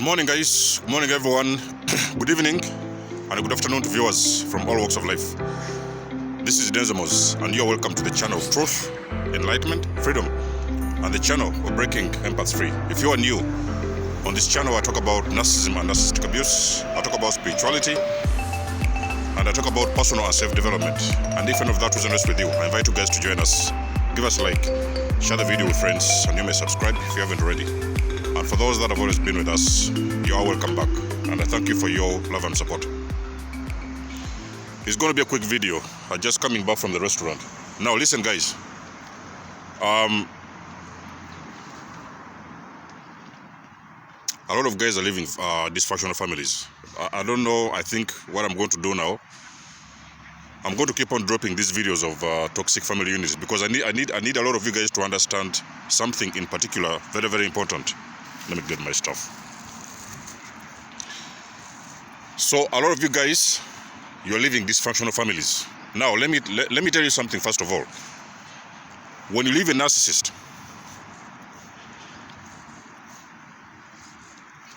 Good morning, guys. Good morning, everyone. Good evening and good afternoon to viewers from all walks of life. This is Denzamos, and you're welcome to the channel of truth, enlightenment, freedom, and the channel of breaking empaths free. If you are new on this channel, I talk about narcissism and narcissistic abuse. I talk about spirituality, and I talk about personal and self-development. And if any of that resonates with you, I invite you guys to join us. Give us a like, share the video with friends, and you may subscribe if you haven't already. And for those that have always been with us, you are welcome back. And I thank you for your love and support. It's going to be a quick video. I'm just coming back from the restaurant. Now listen, guys. A lot of guys are living dysfunctional families. I don't know. I think what I'm going to do now, I'm going to keep on dropping these videos of toxic family units because I need a lot of you guys to understand something in particular, very, very important. Let me get my stuff. So a lot of you guys, you're living dysfunctional families. Now let me tell you something first of all. When you leave a narcissist,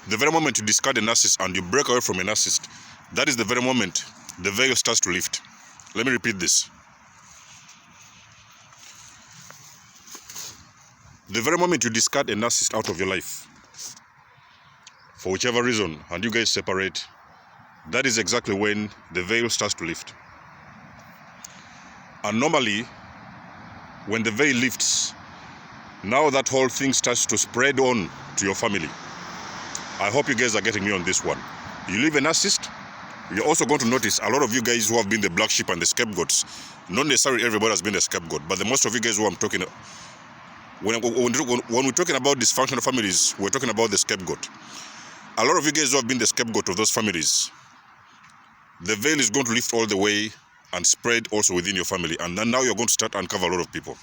the very moment you discard a narcissist and you break away from a narcissist, that is the very moment the veil starts to lift. Let me repeat this. The very moment you discard a narcissist out of your life, for whichever reason, and you guys separate, that is exactly when the veil starts to lift. And normally, when the veil lifts, now that whole thing starts to spread on to your family. I hope you guys are getting me on this one. You leave a narcissist, you're also going to notice a lot of you guys who have been the black sheep and the scapegoats. Not necessarily everybody has been a scapegoat, but the most of you guys who I'm talking, when we're talking about dysfunctional families, we're talking about the scapegoat. A lot of you guys who have been the scapegoat of those families, the veil is going to lift all the way and spread also within your family. And then now you're going to start uncover a lot of people.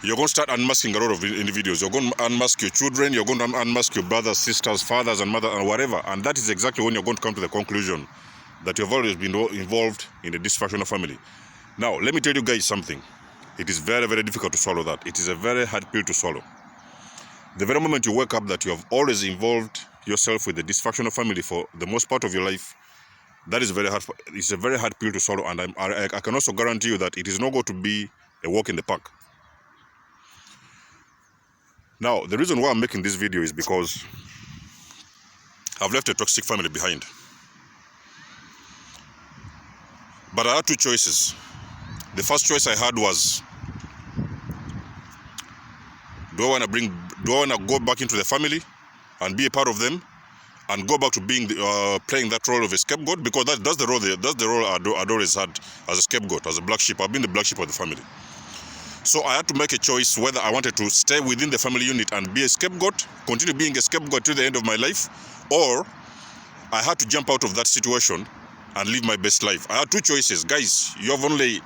You're going to start unmasking a lot of individuals. You're going to unmask your children. You're going to unmask your brothers, sisters, fathers, and mothers, and whatever. And that is exactly when you're going to come to the conclusion that you've always been involved in a dysfunctional family. Now, let me tell you guys something. It is very, very difficult to swallow that. It is a very hard pill to swallow. The very moment you wake up that you have always involved yourself with the dysfunctional family for the most part of your life, that is very hard. It's a very hard pill to swallow, and I can also guarantee you that it is not going to be a walk in the park. Now, the reason why I'm making this video is because I've left a toxic family behind. But I had two choices. The first choice I had was, do I want to go back into the family and be a part of them and go back to being playing that role of a scapegoat? Because that's the role I'd always had as a scapegoat, as a black sheep. I've been the black sheep of the family. So I had to make a choice whether I wanted to stay within the family unit and be a scapegoat, continue being a scapegoat till the end of my life, or I had to jump out of that situation and live my best life. I had two choices. Guys, you have only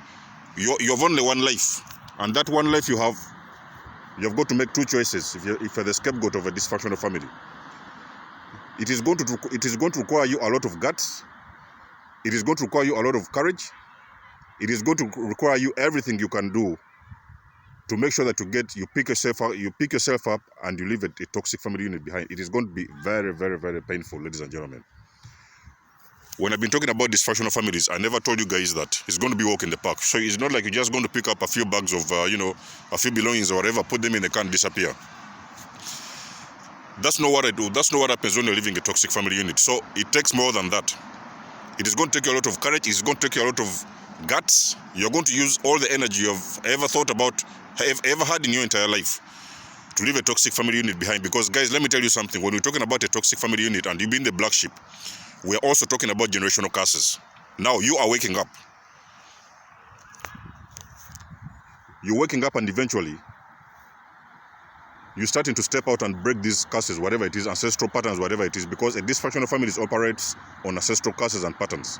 one life, and that one life you've got to make two choices if you're the scapegoat of a dysfunctional family. It is going to require you a lot of guts. It is going to require you a lot of courage. It is going to require you everything you can do to make sure that you pick yourself up and you leave a toxic family unit behind. It is going to be very, very, very painful, ladies and gentlemen. When I've been talking about dysfunctional families, I never told you guys that it's going to be walk in the park. So it's not like you're just going to pick up a few bags of, a few belongings or whatever, put them in the car and disappear. That's not what I do. That's not what happens when you're living a toxic family unit. So it takes more than that. It is going to take you a lot of courage. It's going to take you a lot of guts. You're going to use all the energy you've ever thought about, ever had in your entire life to leave a toxic family unit behind. Because guys, let me tell you something. When we're talking about a toxic family unit and you being the black sheep, we're also talking about generational curses. Now you are waking up. You're waking up and eventually you're starting to step out and break these curses, whatever it is, ancestral patterns, whatever it is, because a dysfunctional family operates on ancestral curses and patterns.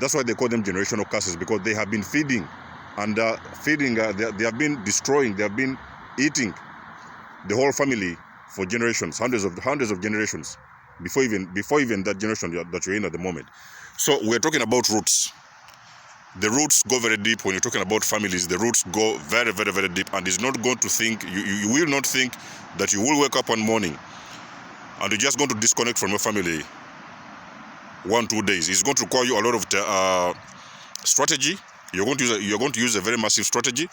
That's why they call them generational curses, because they have been feeding and they have been destroying, they have been eating the whole family for generations, hundreds of generations, before even that generation that you're in at the moment. So we're talking about roots. The roots go very deep. When you're talking about families, the roots go very, very, very deep, and it's not going to think, you will not think that you will wake up one morning and you're just going to disconnect from your family 1-2 days. It's going to require you a lot of strategy. You're going to use a very massive strategy,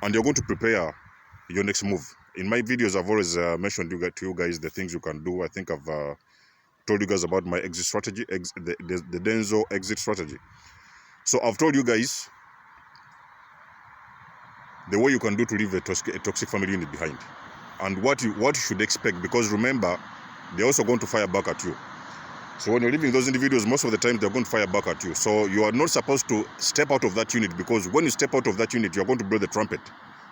and you're going to prepare your next move. In my videos, I've always mentioned to you guys the things you can do. I think I've told you guys about my exit strategy, the Denzo exit strategy. So I've told you guys the way you can do to leave a toxic family unit behind, and what you should expect, because remember, they're also going to fire back at you. So when you're leaving those individuals, most of the time they're going to fire back at you. So you are not supposed to step out of that unit, because when you step out of that unit, you're going to blow the trumpet.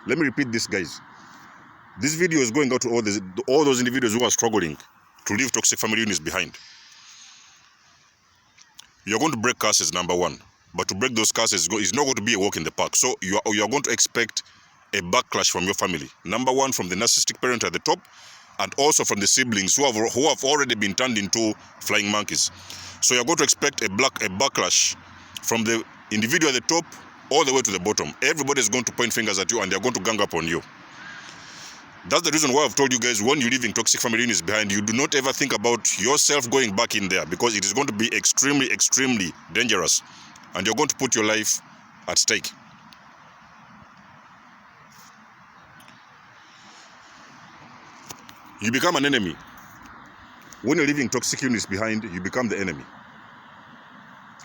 Let me repeat this, guys. This video is going out to all those individuals who are struggling to leave toxic family units behind. You're going to break curses, number one. But to break those curses is not going to be a walk in the park. So you are going to expect a backlash from your family. Number one, from the narcissistic parent at the top, and also from the siblings who have already been turned into flying monkeys. So you're going to expect a backlash from the individual at the top all the way to the bottom. Everybody is going to point fingers at you, and they're going to gang up on you. That's the reason why I've told you guys, when you're leaving toxic family units behind, you do not ever think about yourself going back in there, because it is going to be extremely, extremely dangerous, and you're going to put your life at stake. You become an enemy. When you're leaving toxic units behind, you become the enemy.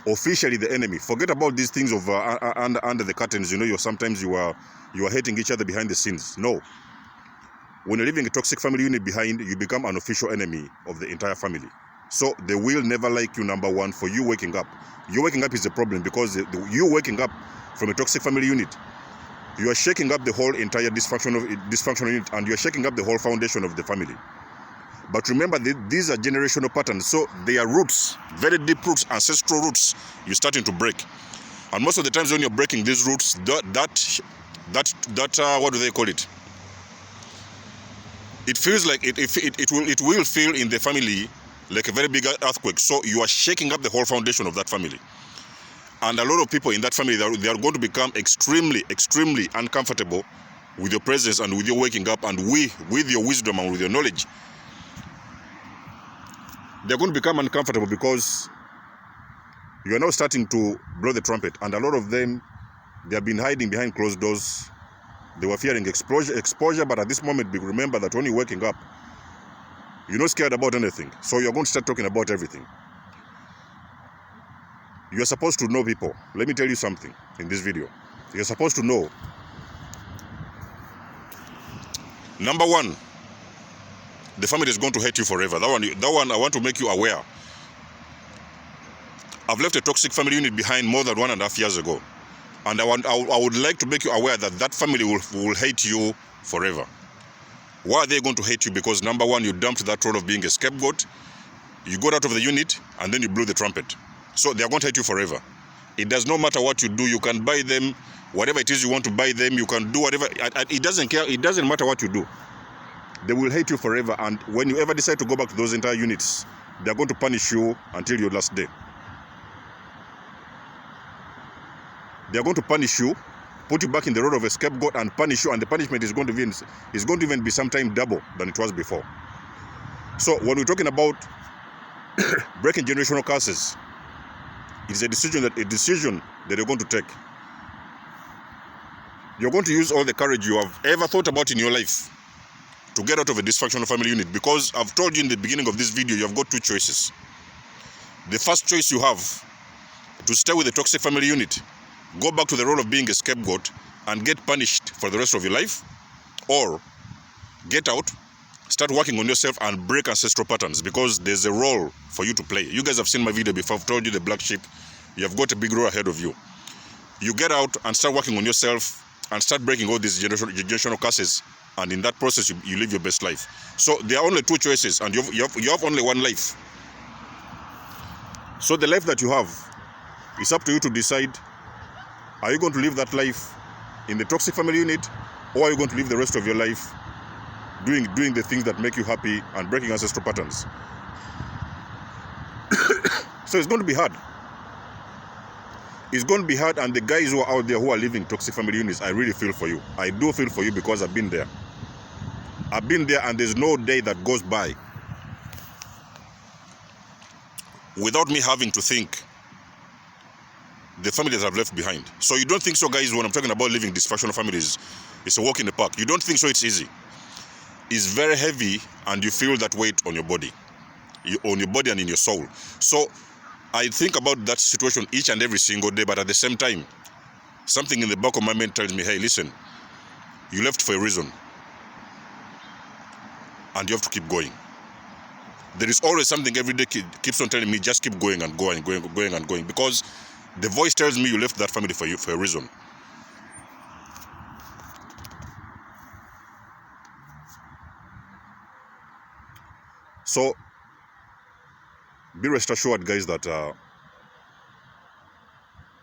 Officially the enemy. Forget about these things of under the curtains. You know, sometimes you are hating each other behind the scenes. No. When you're leaving a toxic family unit behind, you become an official enemy of the entire family. So they will never like you, number one, for you waking up. You waking up is a problem, because you waking up from a toxic family unit, you are shaking up the whole entire dysfunctional unit, and you are shaking up the whole foundation of the family. But remember, these are generational patterns, so they are roots, very deep roots, ancestral roots, you're starting to break. And most of the times when you're breaking these roots, what do they call it? It feels like it will feel in the family like a very big earthquake. So you are shaking up the whole foundation of that family. And a lot of people in that family, they are going to become extremely, extremely uncomfortable with your presence and with your waking up, and with your wisdom and with your knowledge. They're going to become uncomfortable because you are now starting to blow the trumpet. And a lot of them, they have been hiding behind closed doors. They were fearing exposure, but at this moment, remember that when you're waking up, you're not scared about anything. So you're going to start talking about everything. You're supposed to know people. Let me tell you something in this video. You're supposed to know. Number one, the family is going to hate you forever. That one I want to make you aware. I've left a toxic family unit behind more than 1.5 years ago. And I would like to make you aware that that family will hate you forever. Why are they going to hate you? Because number one, you dumped that role of being a scapegoat. You got out of the unit, and then you blew the trumpet. So they are going to hate you forever. It does not matter what you do. You can buy them whatever it is you want to buy them. You can do whatever. It doesn't care. It doesn't matter what you do. They will hate you forever. And when you ever decide to go back to those entire units, they are going to punish you until your last day. They are going to punish you, put you back in the role of a scapegoat, and punish you. And the punishment is going to even be sometime double than it was before. So when we're talking about breaking generational curses, it's a decision that you're going to take. You're going to use all the courage you have ever thought about in your life to get out of a dysfunctional family unit, because I've told you in the beginning of this video, you have got two choices. The first choice you have, to stay with the toxic family unit, go back to the role of being a scapegoat and get punished for the rest of your life, or get out, start working on yourself and break ancestral patterns, because there's a role for you to play. You guys have seen my video before. I've told you the black sheep. You have got a big role ahead of you. You get out and start working on yourself and start breaking all these generational curses, and in that process you live your best life. So there are only two choices, and you have only one life. So the life that you have, it's up to you to decide. Are you going to live that life in the toxic family unit, or are you going to live the rest of your life doing the things that make you happy and breaking ancestral patterns? So it's going to be hard. It's going to be hard, and the guys who are out there who are living toxic family units, I really feel for you. I do feel for you, because I've been there. I've been there, and there's no day that goes by without me having to think the families I've left behind. So you don't think so, guys, when I'm talking about living dysfunctional families, it's a walk in the park. You don't think so it's easy. It's very heavy, and you feel that weight on your body. On your body and in your soul. So I think about that situation each and every single day, but at the same time, something in the back of my mind tells me, hey, listen, you left for a reason, and you have to keep going. There is always something every day keeps on telling me, just keep going and going, going and going, because the voice tells me you left that family for a reason. So be rest assured, guys, that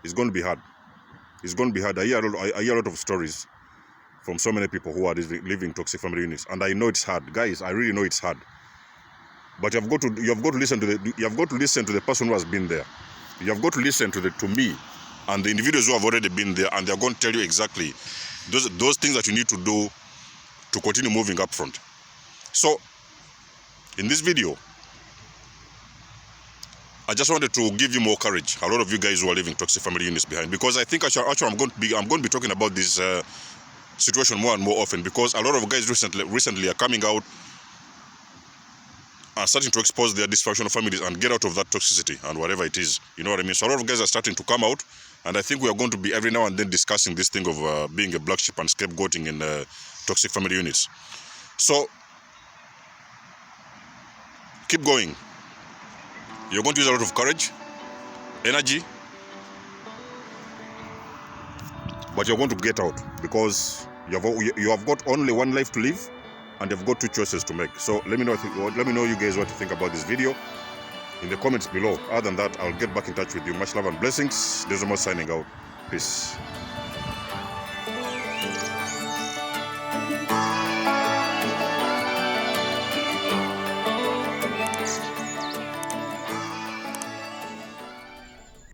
it's going to be hard. It's going to be hard. I hear a lot of stories from so many people who are living toxic family units, and I know it's hard, guys. I really know it's hard. But you have got to listen to the person who has been there. You have got to listen to me and the individuals who have already been there, and they're going to tell you exactly those things that you need to do to continue moving up front. So in this video, I just wanted to give you more courage, a lot of you guys who are living toxic family units behind, because I think actually I'm going to be talking about this situation more and more often, because a lot of guys recently are coming out and starting to expose their dysfunctional families and get out of that toxicity and whatever it is. You know what I mean? So a lot of guys are starting to come out, and I think we are going to be every now and then discussing this thing of being a black sheep and scapegoating in toxic family units. So keep going. You're going to use a lot of courage, energy, but you're going to get out, because you have got only one life to live, and you've got two choices to make. So let me know you guys what you think about this video in the comments below. Other than that, I'll get back in touch with you. Much love and blessings. This is Mo signing out. Peace.